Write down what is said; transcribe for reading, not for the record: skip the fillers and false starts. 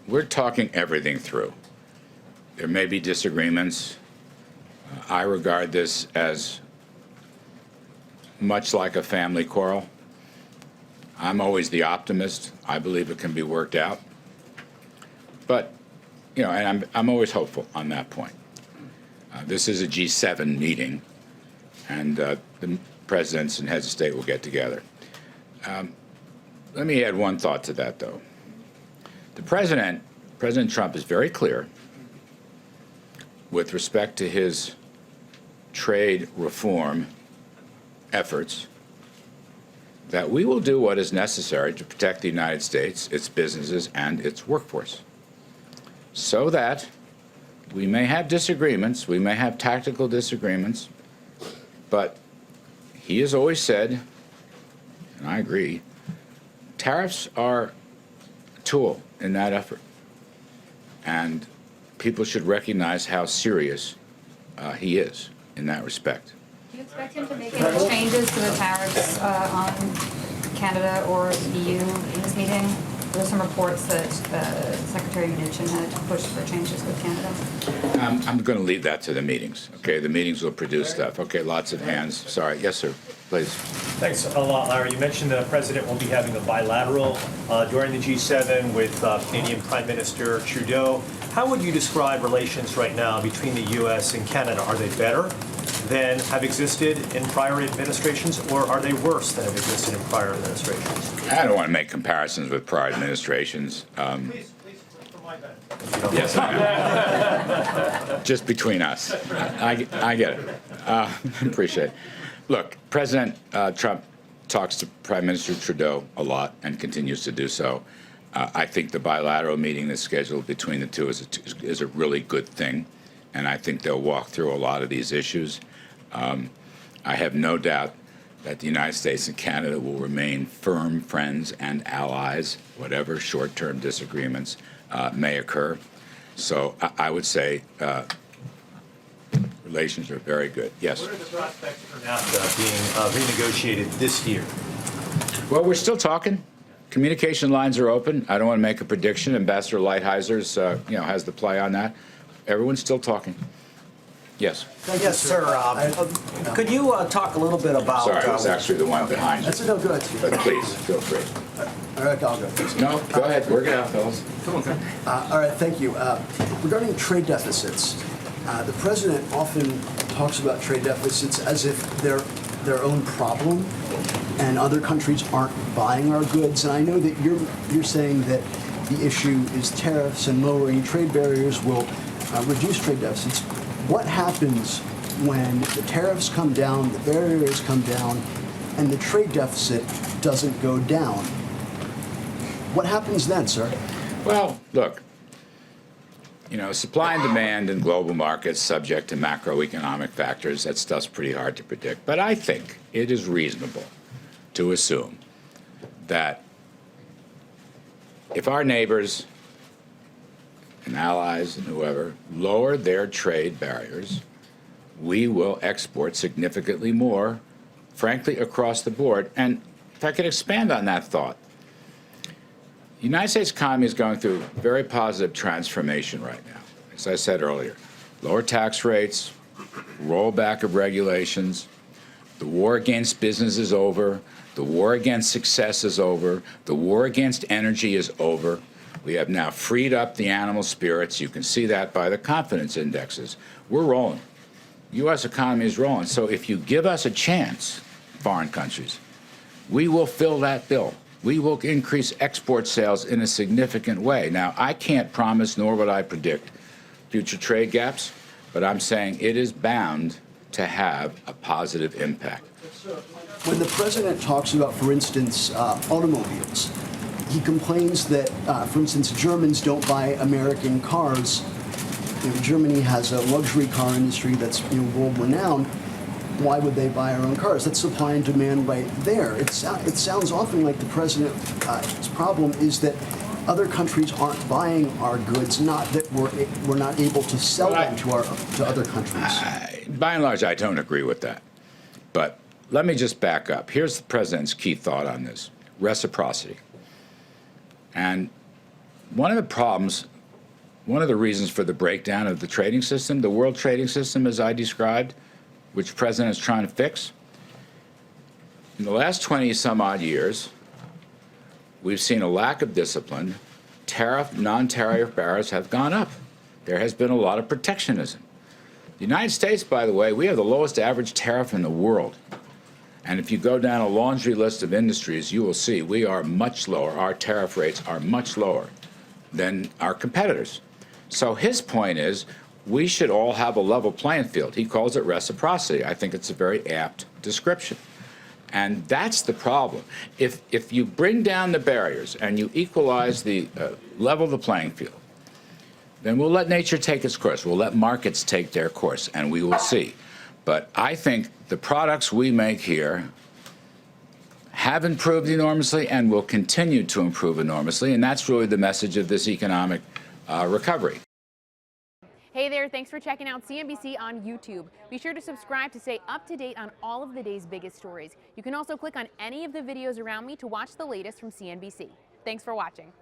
we're talking everything through. There may be disagreements. I regard this as much like a family quarrel. I'm always the optimist. I believe it can be worked out. But, you know, and I'm always hopeful on that point. This is a G7 meeting, and the presidents and heads of state will get together. Let me add one thought to that, though. President Trump, is very clear with respect to his trade reform efforts that we will do what is necessary to protect the United States, its businesses, and its workforce, so that we may have disagreements, we may have tactical disagreements, but he has always said, and I agree, tariffs are a tool in that effort. And people should recognize how serious he is in that respect. Do you expect him to make any changes to the tariffs on Canada or the EU in this meeting? There were some reports that Secretary Mnuchin had pushed for changes with Canada. I'm going to leave that to the meetings. Okay, the meetings will produce stuff. Okay, lots of hands. Sorry. Yes, sir. Please. Thanks a lot, Larry. You mentioned the president will be having a bilateral during the G7 with Canadian Prime Minister Trudeau. How would you describe relations right now between the U.S. and Canada? Are they better than have existed in prior administrations, or are they worse than have existed in prior administrations? I don't want to make comparisons with prior administrations. Please, for my benefit. Yes, I know. Just between us. I get it. Appreciate it. Look, President Trump talks to Prime Minister Trudeau a lot and continues to do so. I think the bilateral meeting that's scheduled between the two is a really good thing, and I think they'll walk through a lot of these issues. I have no doubt that the United States and Canada will remain firm friends and allies, whatever short-term disagreements may occur. So I would say relations are very good. Yes? What are the prospects for NAFTA being renegotiated this year? Well, we're still talking. Communication lines are open. I don't want to make a prediction. Ambassador Lighthizer, has the play on that. Everyone's still talking. Yes. Yes, sir. Could you talk a little bit about... Sorry, I was actually the one behind you. That's no good. But please, feel free. All right, I'll go. No, go ahead. Work it out, fellas. Come on. All right, thank you. Regarding trade deficits, the president often talks about trade deficits as if they're their own problem and other countries aren't buying our goods. And I know that you're saying that the issue is tariffs and lowering trade barriers will reduce trade deficits. What happens when the tariffs come down, the barriers come down, and the trade deficit doesn't go down? What happens then, sir? Well, look, supply and demand in global markets subject to macroeconomic factors, that stuff's pretty hard to predict. But I think it is reasonable to assume that if our neighbors and allies and whoever lower their trade barriers, we will export significantly more, frankly, across the board. And if I could expand on that thought, the United States economy is going through very positive transformation right now. As I said earlier, lower tax rates, rollback of regulations, the war against business is over, the war against success is over, the war against energy is over. We have now freed up the animal spirits. You can see that by the confidence indexes. We're rolling. The U.S. economy is rolling. So if you give us a chance, foreign countries, we will fill that bill. We will increase export sales in a significant way. Now, I can't promise, nor would I predict, future trade gaps, but I'm saying it is bound to have a positive impact. When the president talks about, for instance, automobiles, he complains that, for instance, Germans don't buy American cars. Germany has a luxury car industry that's world-renowned. Why would they buy our own cars? That's supply and demand right there. It sounds often like the president's problem is that other countries aren't buying our goods, not that we're not able to sell them to other countries. By and large, I don't agree with that. But let me just back up. Here's the president's key thought on this: reciprocity. And one of the problems, one of the reasons for the breakdown of the trading system, the world trading system as I described, which the president is trying to fix, in the last 20 some odd years, we've seen a lack of discipline. Tariff, non-tariff barriers have gone up. There has been a lot of protectionism. The United States, by the way, we have the lowest average tariff in the world. And if you go down a laundry list of industries, you will see we are much lower. Our tariff rates are much lower than our competitors. So his point is we should all have a level playing field. He calls it reciprocity. I think it's a very apt description. And that's the problem. If you bring down the barriers and you equalize the level the playing field, then we'll let nature take its course. We'll let markets take their course, and we will see. But I think the products we make here have improved enormously and will continue to improve enormously, and that's really the message of this economic recovery. Hey there, thanks for checking out CNBC on YouTube. Be sure to subscribe to stay up to date on all of the day's biggest stories. You can also click on any of the videos around me to watch the latest from CNBC. Thanks for watching.